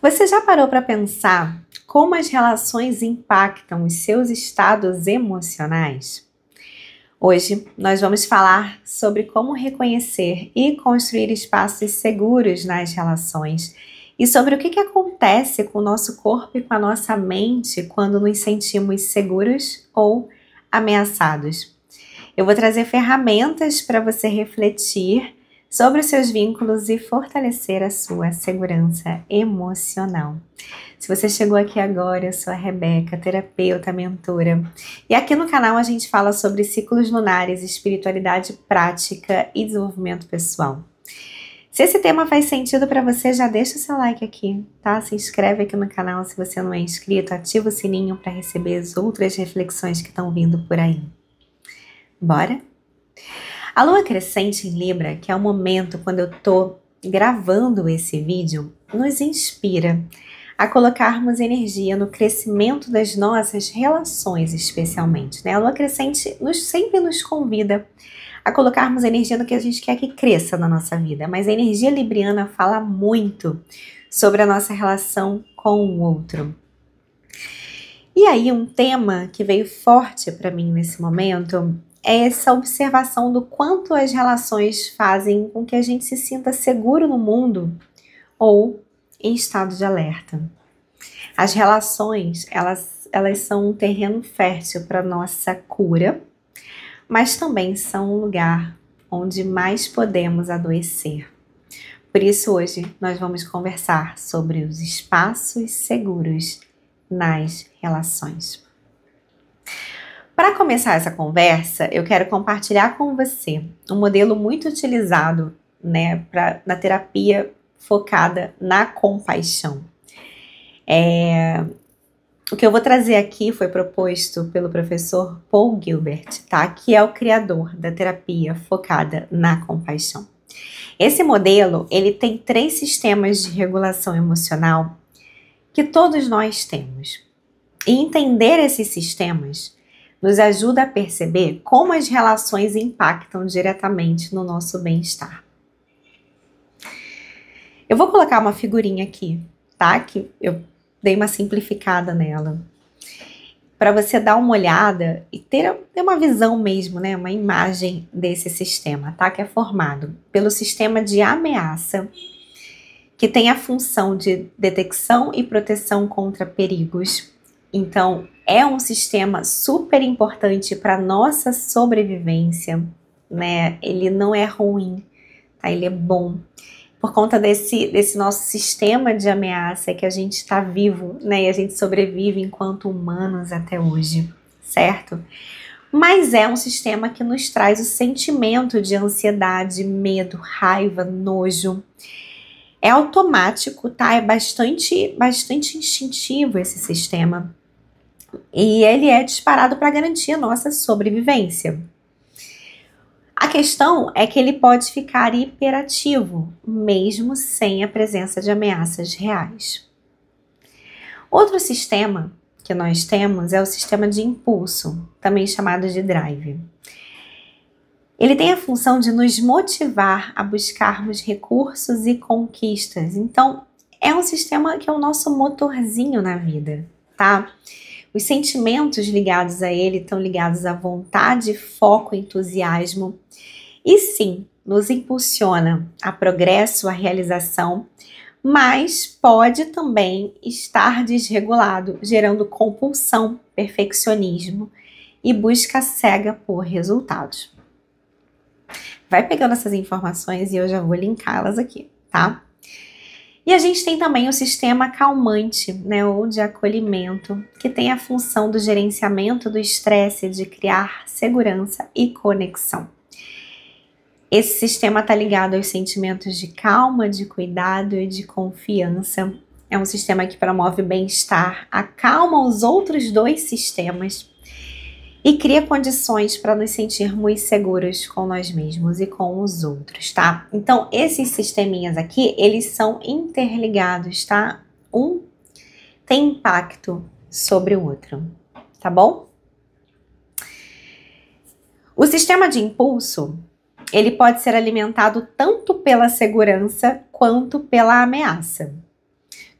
Você já parou para pensar como as relações impactam os seus estados emocionais? Hoje nós vamos falar sobre como reconhecer e construir espaços seguros nas relações e sobre o que acontece com o nosso corpo e com a nossa mente quando nos sentimos seguros ou ameaçados. Eu vou trazer ferramentas para você refletir sobre os seus vínculos e fortalecer a sua segurança emocional. Se você chegou aqui agora, eu sou a Rebeca, terapeuta, mentora. E aqui no canal a gente fala sobre ciclos lunares, espiritualidade prática e desenvolvimento pessoal. Se esse tema faz sentido para você, já deixa o seu like aqui, tá? Se inscreve aqui no canal se você não é inscrito, ativa o sininho para receber as outras reflexões que estão vindo por aí. Bora? A lua crescente em Libra, que é o momento quando eu tô gravando esse vídeo, nos inspira a colocarmos energia no crescimento das nossas relações, especialmente, né? A lua crescente sempre nos convida a colocarmos energia no que a gente quer que cresça na nossa vida, mas a energia libriana fala muito sobre a nossa relação com o outro. E aí, um tema que veio forte para mim nesse momento é essa observação do quanto as relações fazem com que a gente se sinta seguro no mundo ou em estado de alerta. As relações, elas são um terreno fértil para nossa cura, mas também são um lugar onde mais podemos adoecer. Por isso, hoje, nós vamos conversar sobre os espaços seguros nas relações. Para começar essa conversa, eu quero compartilhar com você um modelo muito utilizado, né, na terapia focada na compaixão. O que eu vou trazer aqui foi proposto pelo professor Paul Gilbert, tá? Que é o criador da terapia focada na compaixão. Esse modelo, ele tem 3 sistemas de regulação emocional que todos nós temos. E entender esses sistemas nos ajuda a perceber como as relações impactam diretamente no nosso bem-estar. Eu vou colocar uma figurinha aqui, tá? Que eu dei uma simplificada nela, para você dar uma olhada e ter uma visão mesmo, né? Uma imagem desse sistema, tá? Que é formado pelo sistema de ameaça, que tem a função de detecção e proteção contra perigos. Então, é um sistema super importante para nossa sobrevivência, né? Ele não é ruim, tá? Ele é bom. Por conta desse nosso sistema de ameaça que a gente está vivo, né? E a gente sobrevive enquanto humanos até hoje, certo? Mas é um sistema que nos traz o sentimento de ansiedade, medo, raiva, nojo. É automático, tá? É bastante instintivo esse sistema. E ele é disparado para garantir a nossa sobrevivência. A questão é que ele pode ficar hiperativo, mesmo sem a presença de ameaças reais. Outro sistema que nós temos é o sistema de impulso, também chamado de drive. Ele tem a função de nos motivar a buscarmos recursos e conquistas. Então, é um sistema que é o nosso motorzinho na vida, tá? Os sentimentos ligados a ele estão ligados à vontade, foco, entusiasmo. E sim, nos impulsiona a progresso, a realização, mas pode também estar desregulado, gerando compulsão, perfeccionismo e busca cega por resultados. Vai pegando essas informações e eu já vou linká-las aqui, tá? E a gente tem também o sistema calmante, né, ou de acolhimento, que tem a função do gerenciamento do estresse, de criar segurança e conexão. Esse sistema está ligado aos sentimentos de calma, de cuidado e de confiança. É um sistema que promove bem-estar, acalma os outros 2 sistemas e cria condições para nos sentirmos seguros com nós mesmos e com os outros, tá? Então, esses sisteminhas aqui, eles são interligados, tá? Um tem impacto sobre o outro, tá bom? O sistema de impulso, ele pode ser alimentado tanto pela segurança quanto pela ameaça.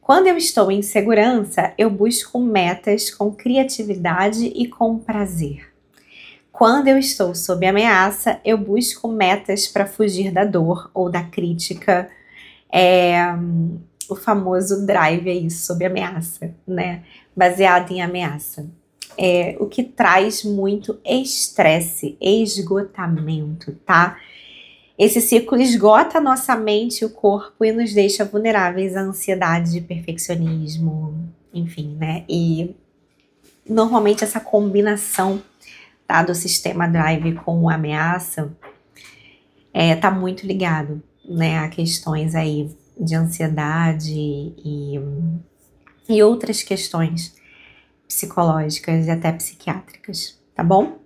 Quando eu estou em segurança, eu busco metas com criatividade e com prazer. Quando eu estou sob ameaça, eu busco metas para fugir da dor ou da crítica. O famoso drive aí, sob ameaça, né? Baseado em ameaça. O que traz muito estresse, esgotamento, tá? Esse ciclo esgota a nossa mente e o corpo e nos deixa vulneráveis à ansiedade de perfeccionismo, enfim, né? E normalmente essa combinação, tá, do sistema drive com a ameaça tá muito ligado, né, a questões aí de ansiedade e outras questões psicológicas e até psiquiátricas, tá bom?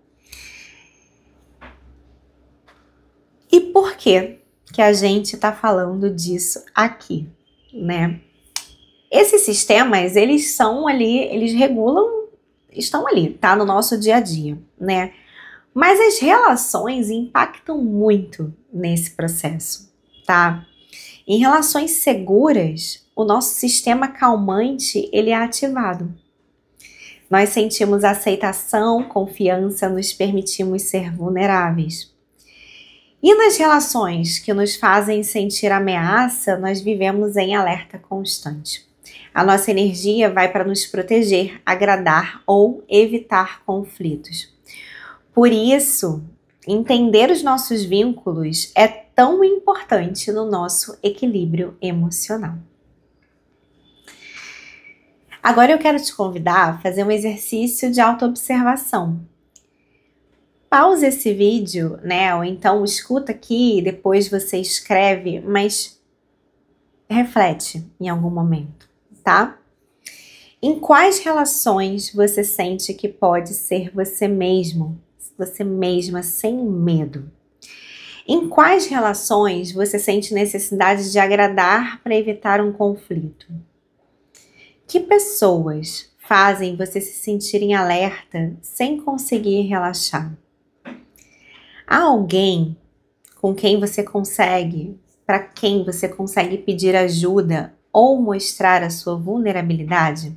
E por que a gente tá falando disso aqui, né? Esses sistemas, eles são ali, eles regulam, estão ali, tá? No nosso dia a dia, né? Mas as relações impactam muito nesse processo, tá? Em relações seguras, o nosso sistema calmante, ele é ativado. Nós sentimos aceitação, confiança, nos permitimos ser vulneráveis. E nas relações que nos fazem sentir ameaça, nós vivemos em alerta constante. A nossa energia vai para nos proteger, agradar ou evitar conflitos. Por isso, entender os nossos vínculos é tão importante no nosso equilíbrio emocional. Agora eu quero te convidar a fazer um exercício de autoobservação. Pausa esse vídeo, né? Ou então escuta aqui e depois você escreve, mas reflete em algum momento, tá? Em quais relações você sente que pode ser você mesmo, você mesma, sem medo? Em quais relações você sente necessidade de agradar para evitar um conflito? Que pessoas fazem você se sentir em alerta sem conseguir relaxar? Há alguém com quem você consegue, para quem você consegue pedir ajuda ou mostrar a sua vulnerabilidade?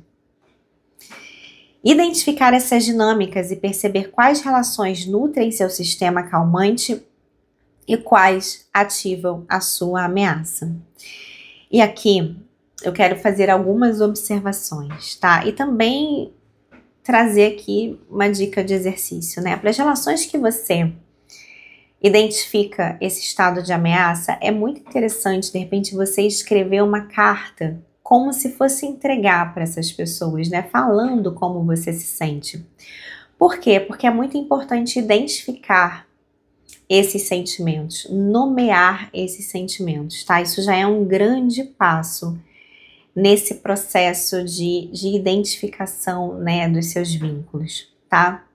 Identificar essas dinâmicas e perceber quais relações nutrem seu sistema calmante e quais ativam a sua ameaça. E aqui eu quero fazer algumas observações, tá? E também trazer aqui uma dica de exercício, né? Para as relações que você identifica esse estado de ameaça, é muito interessante, de repente, você escrever uma carta como se fosse entregar para essas pessoas, né? Falando como você se sente. Por quê? Porque é muito importante identificar esses sentimentos, nomear esses sentimentos, tá? Isso já é um grande passo nesse processo de identificação, né, dos seus vínculos, tá?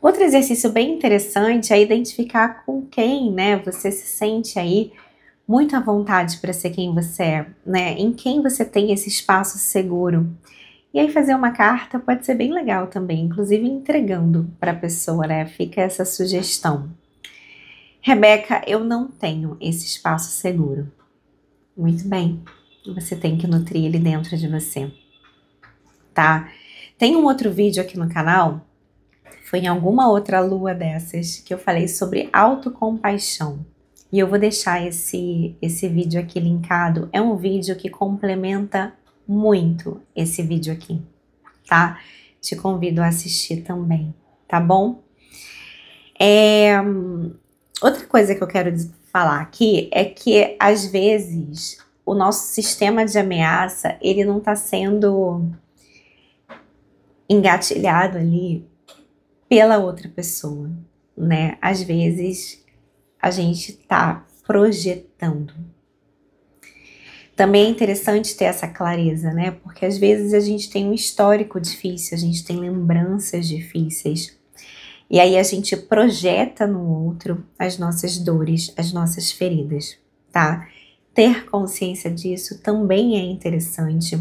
Outro exercício bem interessante é identificar com quem, né, você se sente aí muito à vontade para ser quem você é, né? Em quem você tem esse espaço seguro. E aí fazer uma carta pode ser bem legal também, inclusive entregando para a pessoa, né? Fica essa sugestão. Rebeca, eu não tenho esse espaço seguro. Muito bem, você tem que nutrir ele dentro de você, tá? Tem um outro vídeo aqui no canal, foi em alguma outra lua dessas, que eu falei sobre autocompaixão. E eu vou deixar esse vídeo aqui linkado. É um vídeo que complementa muito esse vídeo aqui, tá? Te convido a assistir também, tá bom? Outra coisa que eu quero falar aqui é que, às vezes, o nosso sistema de ameaça, ele não está sendo engatilhado ali pela outra pessoa, né? Às vezes, a gente está projetando. Também é interessante ter essa clareza, né? Porque às vezes a gente tem um histórico difícil, a gente tem lembranças difíceis. E aí a gente projeta no outro as nossas dores, as nossas feridas, tá? Ter consciência disso também é interessante.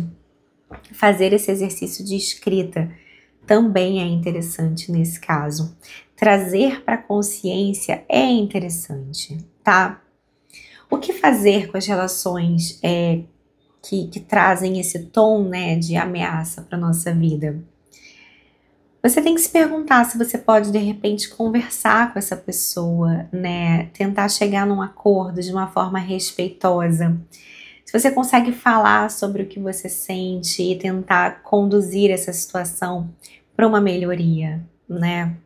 Fazer esse exercício de escrita também é interessante nesse caso. Trazer para a consciência é interessante, tá? O que fazer com as relações que trazem esse tom, né, de ameaça para nossa vida. Você tem que se perguntar se você pode, de repente, conversar com essa pessoa, né? Tentar chegar num acordo de uma forma respeitosa. Se você consegue falar sobre o que você sente e tentar conduzir essa situação para uma melhoria, né?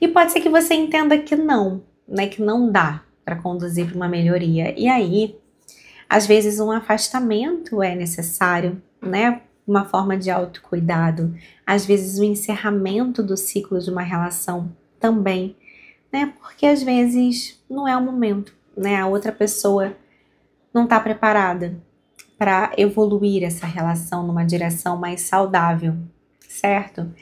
E pode ser que você entenda que não, né? Que não dá para conduzir para uma melhoria. E aí, às vezes, um afastamento é necessário, né? Uma forma de autocuidado. Às vezes, o encerramento do ciclo de uma relação também, né? Porque às vezes não é o momento, né? A outra pessoa não está preparada para evoluir essa relação numa direção mais saudável, certo?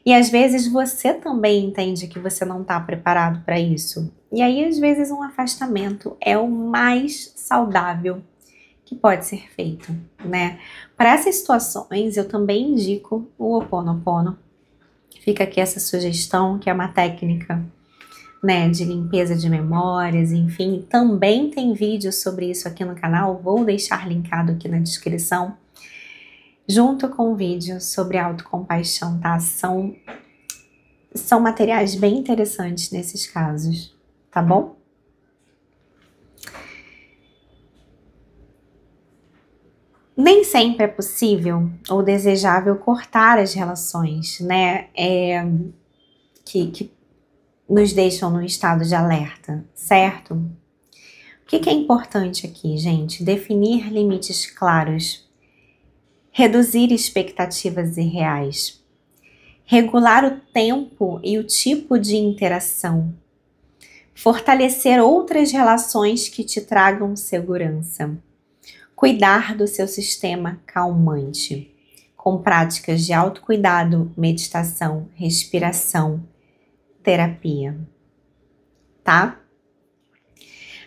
E às vezes você também entende que você não está preparado para isso. E aí, às vezes, um afastamento é o mais saudável que pode ser feito, né? Para essas situações, eu também indico o Ho Oponopono. Fica aqui essa sugestão, que é uma técnica, né, de limpeza de memórias, enfim. Também tem vídeo sobre isso aqui no canal, vou deixar linkado aqui na descrição, junto com o vídeo sobre autocompaixão, tá? São materiais bem interessantes nesses casos, tá bom? Nem sempre é possível ou desejável cortar as relações, né, que nos deixam no estado de alerta, certo? O que é importante aqui, gente? Definir limites claros, reduzir expectativas irreais, regular o tempo e o tipo de interação, fortalecer outras relações que te tragam segurança. Cuidar do seu sistema calmante, com práticas de autocuidado, meditação, respiração, terapia, tá?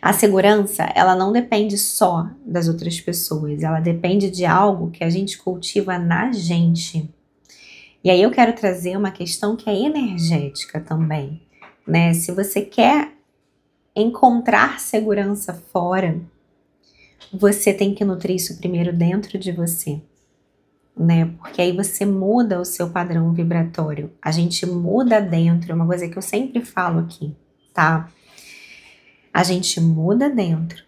A segurança, ela não depende só das outras pessoas, ela depende de algo que a gente cultiva na gente. E aí eu quero trazer uma questão que é energética também, né? Se você quer encontrar segurança fora, você tem que nutrir isso primeiro dentro de você, né? Porque aí você muda o seu padrão vibratório. A gente muda dentro, é uma coisa que eu sempre falo aqui, tá? A gente muda dentro.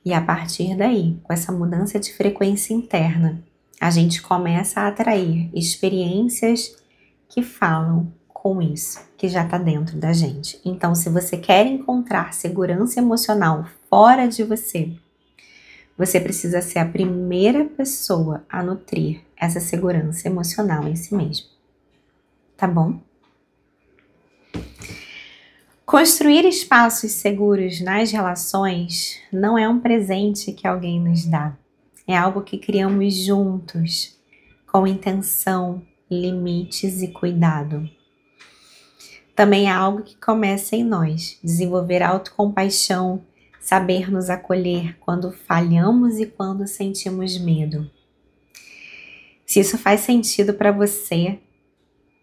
E a partir daí, com essa mudança de frequência interna, a gente começa a atrair experiências que falam com isso, que já está dentro da gente. Então, se você quer encontrar segurança emocional fora de você, você precisa ser a primeira pessoa a nutrir essa segurança emocional em si mesmo. Tá bom? Construir espaços seguros nas relações não é um presente que alguém nos dá. É algo que criamos juntos, com intenção, limites e cuidado. Também é algo que começa em nós, desenvolver autocompaixão, saber nos acolher quando falhamos e quando sentimos medo. Se isso faz sentido para você,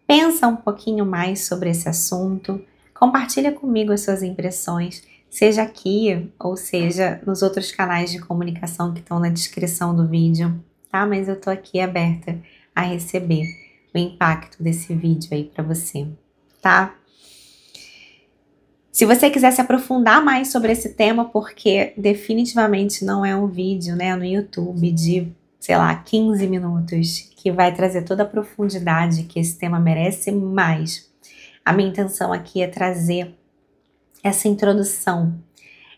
pensa um pouquinho mais sobre esse assunto, compartilha comigo as suas impressões, seja aqui ou seja nos outros canais de comunicação que estão na descrição do vídeo, tá? Mas eu tô aqui aberta a receber o impacto desse vídeo aí para você, tá? Se você quiser se aprofundar mais sobre esse tema, porque definitivamente não é um vídeo, né, no YouTube de, sei lá, 15 minutos, que vai trazer toda a profundidade que esse tema merece, mas a minha intenção aqui é trazer essa introdução,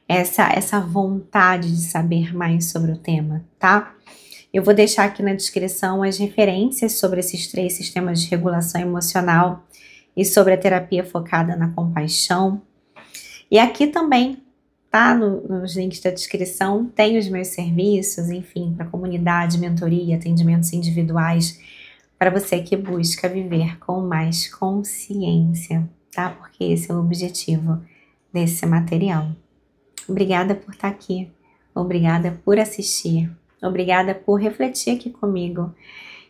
essa vontade de saber mais sobre o tema, tá? Eu vou deixar aqui na descrição as referências sobre esses 3 sistemas de regulação emocional e sobre a terapia focada na compaixão. E aqui também, tá? Nos links da descrição, tem os meus serviços, enfim, para comunidade, mentoria, atendimentos individuais, para você que busca viver com mais consciência, tá? Porque esse é o objetivo desse material. Obrigada por estar aqui, obrigada por assistir, obrigada por refletir aqui comigo.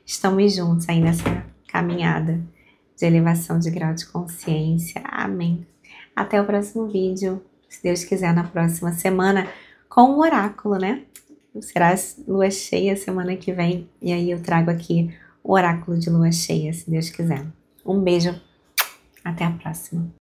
Estamos juntos aí nessa caminhada de elevação de grau de consciência. Amém. Até o próximo vídeo, se Deus quiser, na próxima semana, com um oráculo, né? Será lua cheia semana que vem. E aí eu trago aqui o oráculo de lua cheia, se Deus quiser. Um beijo. Até a próxima.